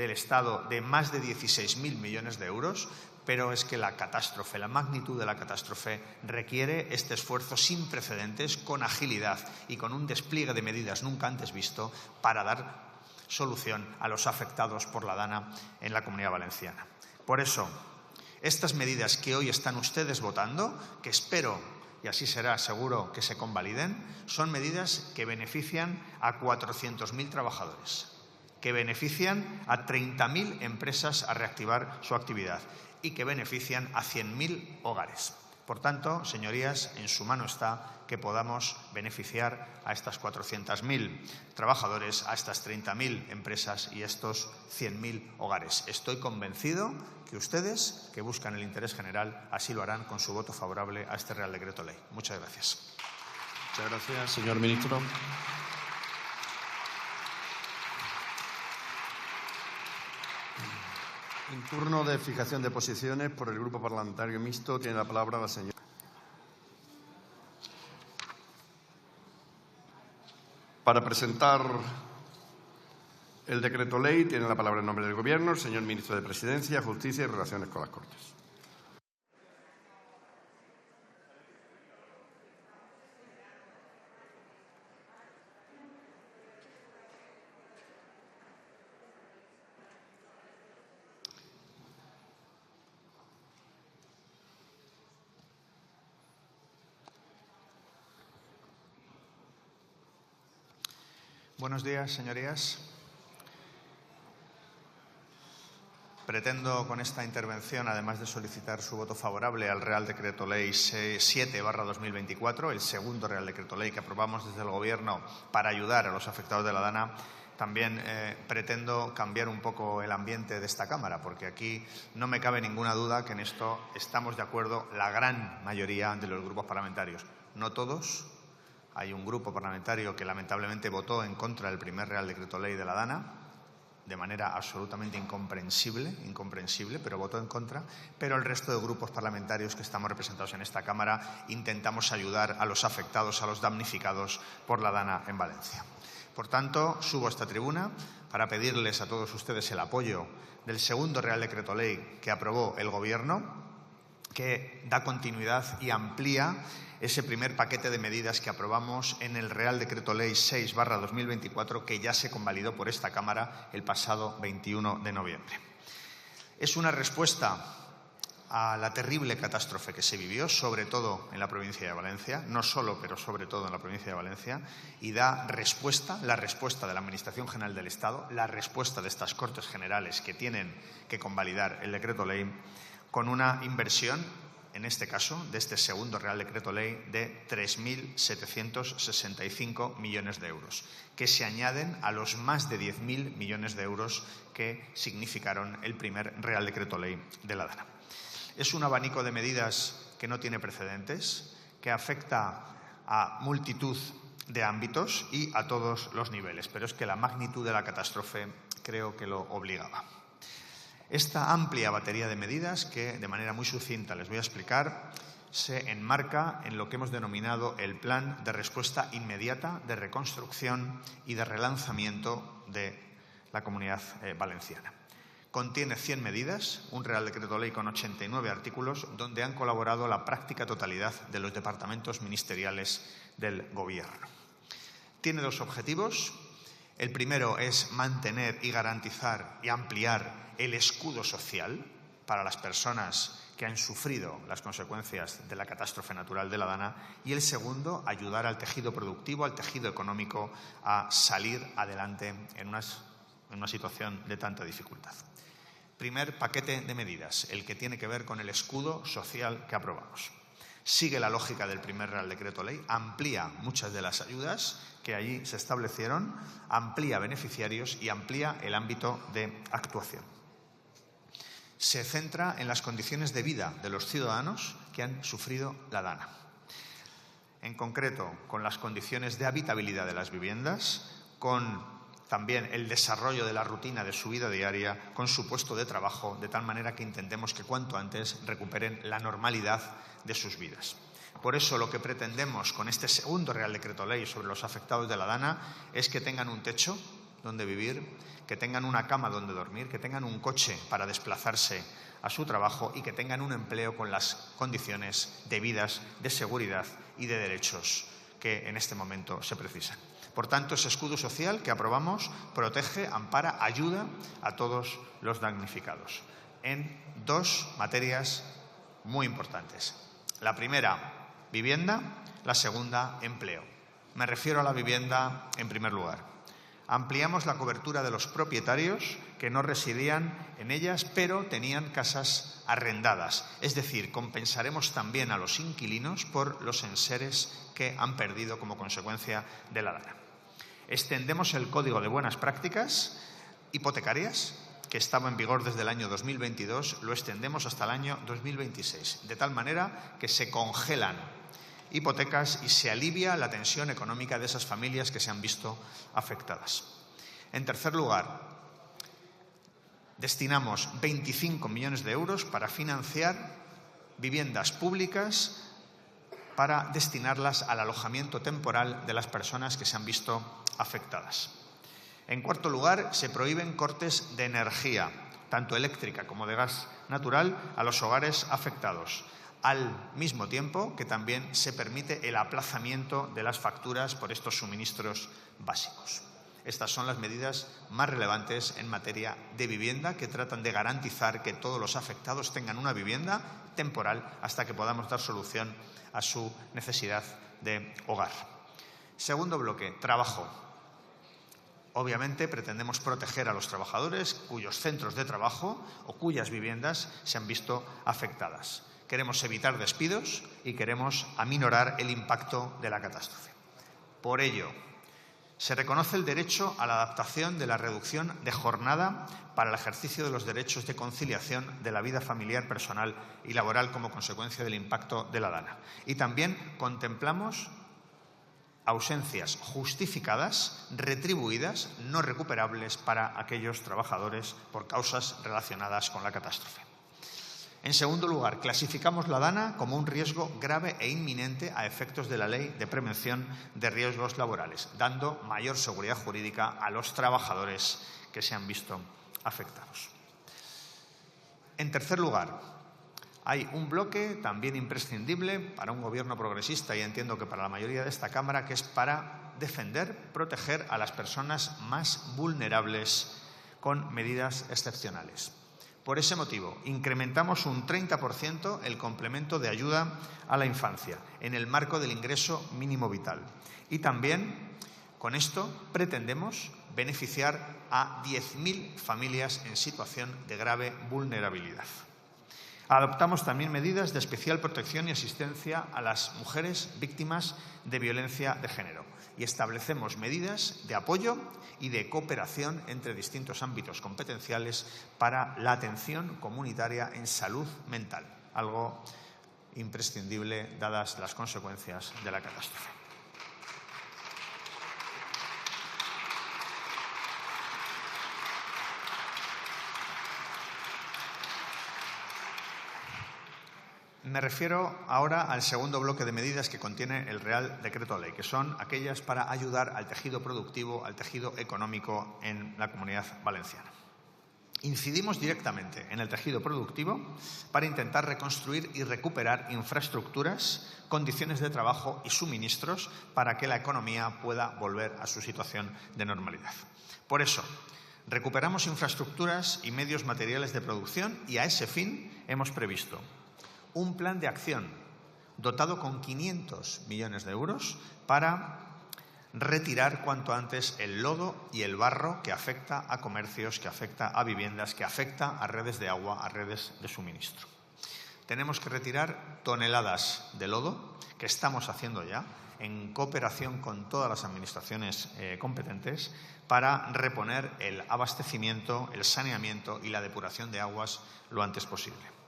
del Estado de más de 16.000 millones de euros, pero es que la catástrofe, la magnitud de la catástrofe requiere este esfuerzo sin precedentes, con agilidad y con un despliegue de medidas nunca antes visto para dar solución a los afectados por la Dana en la Comunidad Valenciana. Por eso, estas medidas que hoy están ustedes votando, que espero, y así será seguro, que se convaliden, son medidas que benefician a 400.000 trabajadores, que benefician a 30.000 empresas a reactivar su actividad y que benefician a 100.000 hogares. Por tanto, señorías, en su mano está que podamos beneficiar a estas 400.000 trabajadores, a estas 30.000 empresas y a estos 100.000 hogares. Estoy convencido que ustedes, que buscan el interés general, así lo harán con su voto favorable a este Real Decreto Ley. Muchas gracias. Muchas gracias, señor ministro. En turno de fijación de posiciones por el Grupo Parlamentario Mixto tiene la palabra la señora. Para presentar el decreto ley tiene la palabra en nombre del Gobierno el señor ministro de Presidencia, Justicia y Relaciones con las Cortes. Buenos días, señorías. Pretendo con esta intervención, además de solicitar su voto favorable al Real Decreto Ley 7/2024, el segundo Real Decreto Ley que aprobamos desde el Gobierno para ayudar a los afectados de la Dana, también pretendo cambiar un poco el ambiente de esta Cámara, porque aquí no me cabe ninguna duda que en esto estamos de acuerdo la gran mayoría de los grupos parlamentarios. No todos. Hay un grupo parlamentario que lamentablemente votó en contra del primer Real Decreto Ley de la Dana, de manera absolutamente incomprensible, pero votó en contra. Pero el resto de grupos parlamentarios que estamos representados en esta Cámara intentamos ayudar a los afectados, a los damnificados por la Dana en Valencia. Por tanto, subo a esta tribuna para pedirles a todos ustedes el apoyo del segundo Real Decreto Ley que aprobó el Gobierno, que da continuidad y amplía ese primer paquete de medidas que aprobamos en el Real Decreto Ley 6/2024, que ya se convalidó por esta Cámara el pasado 21 de noviembre. Es una respuesta a la terrible catástrofe que se vivió, sobre todo en la provincia de Valencia, no solo, pero sobre todo en la provincia de Valencia, y da respuesta, la respuesta de la Administración General del Estado, la respuesta de estas Cortes Generales que tienen que convalidar el Decreto Ley, con una inversión, en este caso, de este segundo Real Decreto Ley de 3.765 millones de euros, que se añaden a los más de 10.000 millones de euros que significaron el primer Real Decreto Ley de la Dana. Es un abanico de medidas que no tiene precedentes, que afecta a multitud de ámbitos y a todos los niveles, pero es que la magnitud de la catástrofe creo que lo obligaba. Esta amplia batería de medidas que, de manera muy sucinta, les voy a explicar, se enmarca en lo que hemos denominado el Plan de Respuesta Inmediata, de Reconstrucción y de Relanzamiento de la Comunidad Valenciana. Contiene 100 medidas, un Real Decreto Ley con 89 artículos, donde han colaborado la práctica totalidad de los departamentos ministeriales del Gobierno. Tiene dos objetivos. El primero es mantener y garantizar y ampliar el escudo social para las personas que han sufrido las consecuencias de la catástrofe natural de la Dana, y el segundo, ayudar al tejido productivo, al tejido económico a salir adelante en una situación de tanta dificultad. Primer paquete de medidas, el que tiene que ver con el escudo social que aprobamos. Sigue la lógica del primer Real Decreto Ley, amplía muchas de las ayudas que allí se establecieron, amplía beneficiarios y amplía el ámbito de actuación. Se centra en las condiciones de vida de los ciudadanos que han sufrido la Dana. En concreto, con las condiciones de habitabilidad de las viviendas, con también el desarrollo de la rutina de su vida diaria, con su puesto de trabajo, de tal manera que intentemos que cuanto antes recuperen la normalidad de sus vidas. Por eso lo que pretendemos con este segundo Real Decreto Ley sobre los afectados de la Dana es que tengan un techo donde vivir, que tengan una cama donde dormir, que tengan un coche para desplazarse a su trabajo y que tengan un empleo con las condiciones debidas de seguridad y de derechos que en este momento se precisan. Por tanto, ese escudo social que aprobamos protege, ampara, ayuda a todos los damnificados en dos materias muy importantes. La primera, vivienda; la segunda, empleo. Me refiero a la vivienda en primer lugar. Ampliamos la cobertura de los propietarios que no residían en ellas, pero tenían casas arrendadas. Es decir, compensaremos también a los inquilinos por los enseres que han perdido como consecuencia de la DANA. Extendemos el Código de Buenas Prácticas hipotecarias, que estaba en vigor desde el año 2022, lo extendemos hasta el año 2026, de tal manera que se congelan hipotecas y se alivia la tensión económica de esas familias que se han visto afectadas. En tercer lugar, destinamos 25 millones de euros para financiar viviendas públicas para destinarlas al alojamiento temporal de las personas que se han visto afectadas. En cuarto lugar, se prohíben cortes de energía, tanto eléctrica como de gas natural, a los hogares afectados, al mismo tiempo que también se permite el aplazamiento de las facturas por estos suministros básicos. Estas son las medidas más relevantes en materia de vivienda, que tratan de garantizar que todos los afectados tengan una vivienda temporal hasta que podamos dar solución a su necesidad de hogar. Segundo bloque, trabajo. Obviamente pretendemos proteger a los trabajadores cuyos centros de trabajo o cuyas viviendas se han visto afectadas. Queremos evitar despidos y queremos aminorar el impacto de la catástrofe. Por ello, se reconoce el derecho a la adaptación de la reducción de jornada para el ejercicio de los derechos de conciliación de la vida familiar, personal y laboral como consecuencia del impacto de la DANA. Y también contemplamos ausencias justificadas, retribuidas, no recuperables para aquellos trabajadores por causas relacionadas con la catástrofe. En segundo lugar, clasificamos la DANA como un riesgo grave e inminente a efectos de la Ley de Prevención de Riesgos Laborales, dando mayor seguridad jurídica a los trabajadores que se han visto afectados. En tercer lugar, hay un bloque también imprescindible para un gobierno progresista y entiendo que para la mayoría de esta Cámara, que es para defender, proteger a las personas más vulnerables con medidas excepcionales. Por ese motivo, incrementamos un 30% el complemento de ayuda a la infancia en el marco del ingreso mínimo vital. Y también, con esto, pretendemos beneficiar a 10.000 familias en situación de grave vulnerabilidad. Adoptamos también medidas de especial protección y asistencia a las mujeres víctimas de violencia de género y establecemos medidas de apoyo y de cooperación entre distintos ámbitos competenciales para la atención comunitaria en salud mental, algo imprescindible dadas las consecuencias de la catástrofe. Me refiero ahora al segundo bloque de medidas que contiene el Real Decreto Ley, que son aquellas para ayudar al tejido productivo, al tejido económico en la Comunidad Valenciana. Incidimos directamente en el tejido productivo para intentar reconstruir y recuperar infraestructuras, condiciones de trabajo y suministros para que la economía pueda volver a su situación de normalidad. Por eso, recuperamos infraestructuras y medios materiales de producción y a ese fin hemos previsto un plan de acción dotado con 500 millones de euros para retirar cuanto antes el lodo y el barro que afecta a comercios, que afecta a viviendas, que afecta a redes de agua, a redes de suministro. Tenemos que retirar toneladas de lodo, que estamos haciendo ya, en cooperación con todas las administraciones competentes, para reponer el abastecimiento, el saneamiento y la depuración de aguas lo antes posible.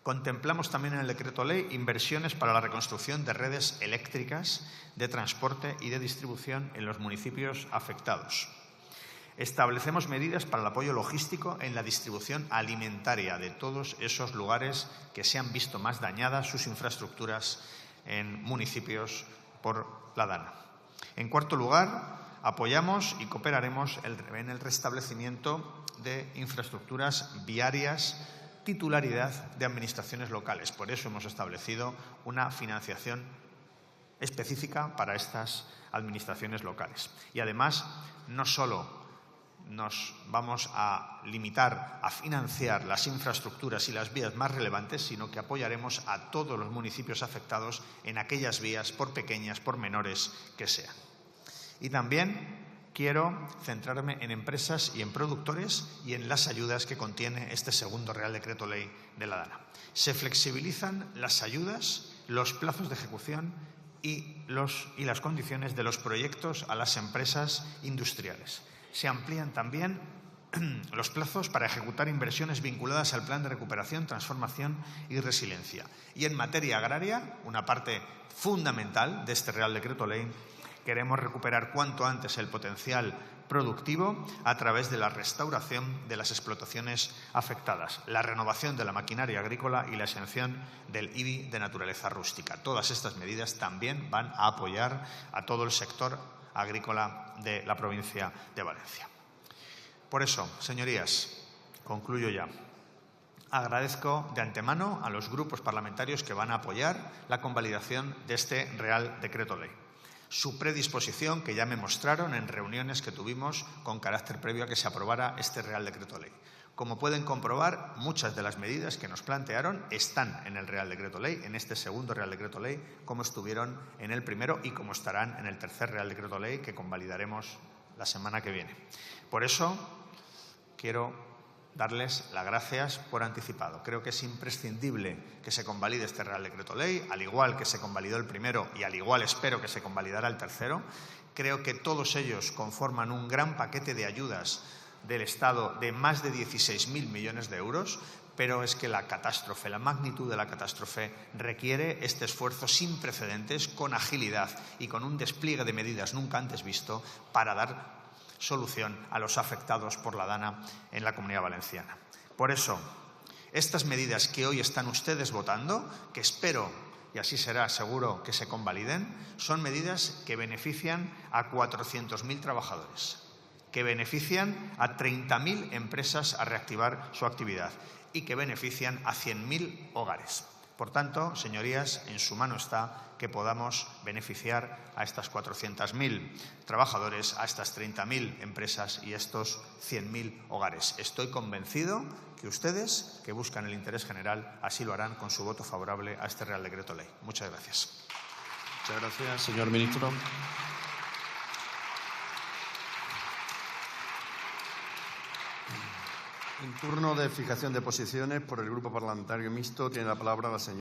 Contemplamos también en el Decreto Ley inversiones para la reconstrucción de redes eléctricas, de transporte y de distribución en los municipios afectados. Establecemos medidas para el apoyo logístico en la distribución alimentaria de todos esos lugares que se han visto más dañadas sus infraestructuras en municipios por la DANA. En cuarto lugar, Apoyamos y cooperaremos en el restablecimiento de infraestructuras viarias, titularidad de administraciones locales. Por eso hemos establecido una financiación específica para estas administraciones locales. Y además, no solo nos vamos a limitar a financiar las infraestructuras y las vías más relevantes, sino que apoyaremos a todos los municipios afectados en aquellas vías, por pequeñas, por menores que sean. Y también quiero centrarme en empresas y en productores y en las ayudas que contiene este segundo Real Decreto Ley de la DANA. Se flexibilizan las ayudas, los plazos de ejecución y las condiciones de los proyectos a las empresas industriales. Se amplían también los plazos para ejecutar inversiones vinculadas al Plan de Recuperación, Transformación y Resiliencia. Y en materia agraria, una parte fundamental de este Real Decreto Ley, queremos recuperar cuanto antes el potencial productivo a través de la restauración de las explotaciones afectadas, la renovación de la maquinaria agrícola y la exención del IBI de naturaleza rústica. Todas estas medidas también van a apoyar a todo el sector agrícola de la provincia de Valencia. Por eso, señorías, concluyo ya. Agradezco de antemano a los grupos parlamentarios que van a apoyar la convalidación de este Real Decreto Ley. Su predisposición, que ya me mostraron en reuniones que tuvimos con carácter previo a que se aprobara este Real Decreto Ley. Como pueden comprobar, muchas de las medidas que nos plantearon están en el Real Decreto Ley, en este segundo Real Decreto Ley, como estuvieron en el primero y como estarán en el tercer Real Decreto Ley que convalidaremos la semana que viene. Por eso, quiero darles las gracias por anticipado. Creo que es imprescindible que se convalide este Real Decreto Ley, al igual que se convalidó el primero y al igual espero que se convalidará el tercero. Creo que todos ellos conforman un gran paquete de ayudas del Estado de más de 16.000 millones de euros, pero es que la catástrofe, la magnitud de la catástrofe requiere este esfuerzo sin precedentes, con agilidad y con un despliegue de medidas nunca antes visto para dar solución a los afectados por la DANA en la Comunidad Valenciana. Por eso, estas medidas que hoy están ustedes votando, que espero, y así será seguro, que se convaliden, son medidas que benefician a 400.000 trabajadores, que benefician a 30.000 empresas a reactivar su actividad y que benefician a 100.000 hogares. Por tanto, señorías, en su mano está que podamos beneficiar a estas 400.000 trabajadores, a estas 30.000 empresas y a estos 100.000 hogares. Estoy convencido que ustedes, que buscan el interés general, así lo harán con su voto favorable a este Real Decreto Ley. Muchas gracias. Muchas gracias, señor ministro. En turno de fijación de posiciones por el Grupo Parlamentario Mixto tiene la palabra la señora